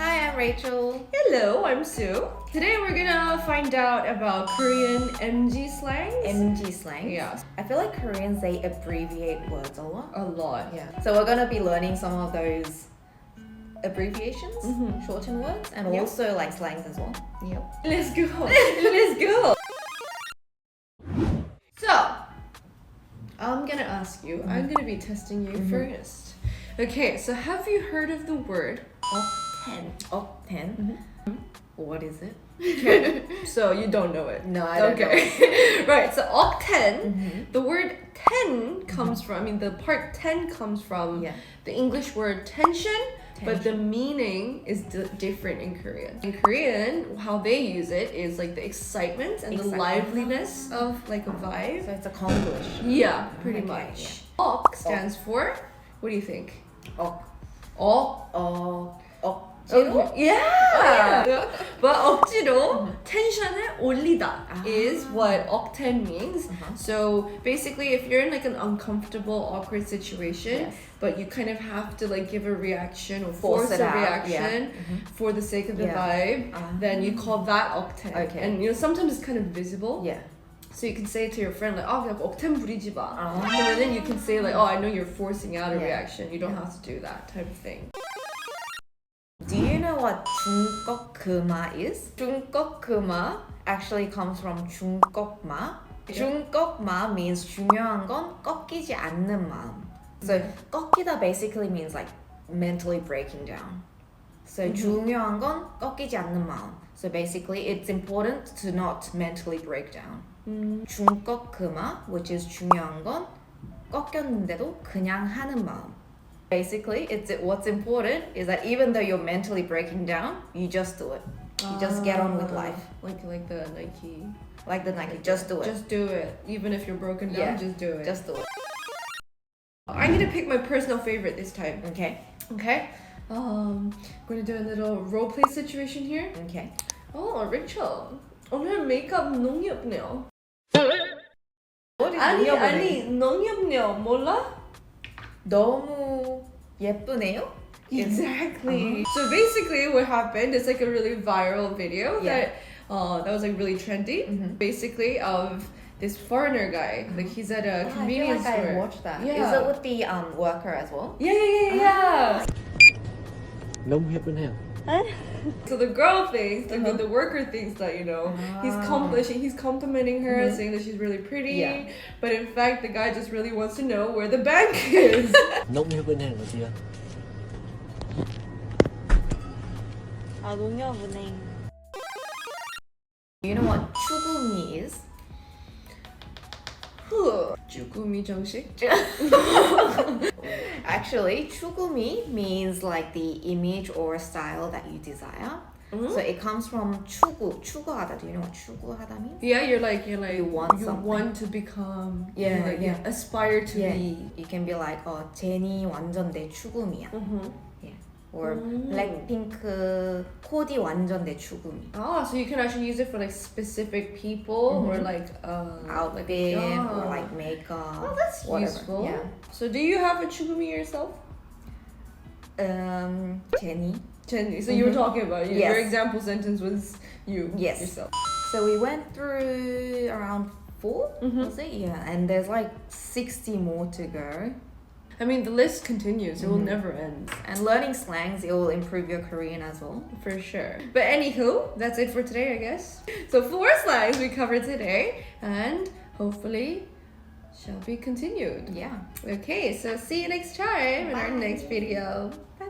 Hi, I'm Rachel. Hello, I'm Sue. Today we're gonna find out about Korean MG slangs. MG slang. Yeah. I feel like Koreans, they abbreviate words a lot. A lot. Yeah. So we're gonna be learning some of those abbreviations, Mhm. shortened words, and Yep. also like slangs as well. Yep. Let's go. Let's go. So, I'm gonna ask you. I'm gonna be testing you first. Okay. So, have you heard of the word octen? Octen. What is it? Okay. So you don't know it. No, I don't know. Okay. Right. So octen. The word ten comes from. I mean, the part 10 comes from Yeah. the English word tension. But the meaning is different in Korean. In Korean, how they use it is like the excitement and the liveliness of like a vibe. So it's accomplish. Yeah, pretty Okay, much. Ok stands for, what do you think? Ok. Ok. 억지로? Yeah. But 억지로 텐션을 올리다 is what octen means. So basically, if you're in like an uncomfortable, awkward situation, Yes. but you kind of have to like give a reaction or force it a out, reaction for the sake of the Yeah. vibe, then you call that octen. Okay. And you know sometimes it's kind of visible. Yeah. So you can say it to your friend like, oh, 그냥 억텐 부리지 마. Oh. And then you can say like, oh, I know you're forcing out a Yeah. reaction. You don't have to do that type of thing. Do you know what 중꺾그마 is? 중꺾그마 actually comes from 중꺾마. 중꺾마 means 중요한 건 꺾이지 않는 마음. So 꺾이다 basically means like mentally breaking down. So 중요한 건 꺾이지 않는 마음. So basically it's important to not mentally break down. 중꺾그마, which is 중요한 건 꺾였는데도 그냥 하는 마음. Basically, what's important is that even though you're mentally breaking down, you just do it. You just get on with life. Like the Nike. Like the Nike, just do it. Just do it. Even if you're broken down, Yeah. just do it. Just do it. I'm gonna pick my personal favorite this time. Okay. Okay. I'm gonna do a little role play situation here. Okay. Oh, Rachel. 오늘 메이크업 너무 예쁘네요. What is 아니 예쁘네? 너무 예쁘네요. 몰라? 너무 예쁘네요? Exactly. So basically, what happened is like a really viral video Yeah. that was like really trendy. Basically, of this foreigner guy. Like he's at a convenience I feel like store. I watched that. Yeah. Is it with the worker as well? Yeah. 너무 예쁘네요. So the girl thinks, like the worker thinks that he's complimenting her, saying that she's really pretty. Yeah. But in fact, the guy just really wants to know where the bank is. 너무 예쁘네요, 어디야? 농협은행. You know what 추구미 is? 쭈꾸미 정식. Actually, 추구미 means like the image or style that you desire. So it comes from 추구하다. Do you know what 추구하다 means? Yeah, you're like You want something. want to become. Yeah, you like, yeah. aspire to Yeah, be. you can be like, 제니 완전 내 추구미야. Yeah. Or 블랙핑크 코디 완전 내 추구미. Ah, so you can actually use it for like specific people or like Outfit or like makeup. Oh, that's whatever. useful. Yeah. So do you have a chugumi yourself? 제니. Jenny. So you were talking about it. Yes. Your example sentence was you Yes. yourself. So we went through around 4, was it? Yeah. And there's like 60 more to go. I mean, the list continues. It will never end. And learning slangs, it will improve your Korean as well. For sure. But anywho, that's it for today, I guess. So 4 slangs we covered today, and hopefully shall be continued. Yeah. Okay, so see you next time in our Bye. next video. Bye.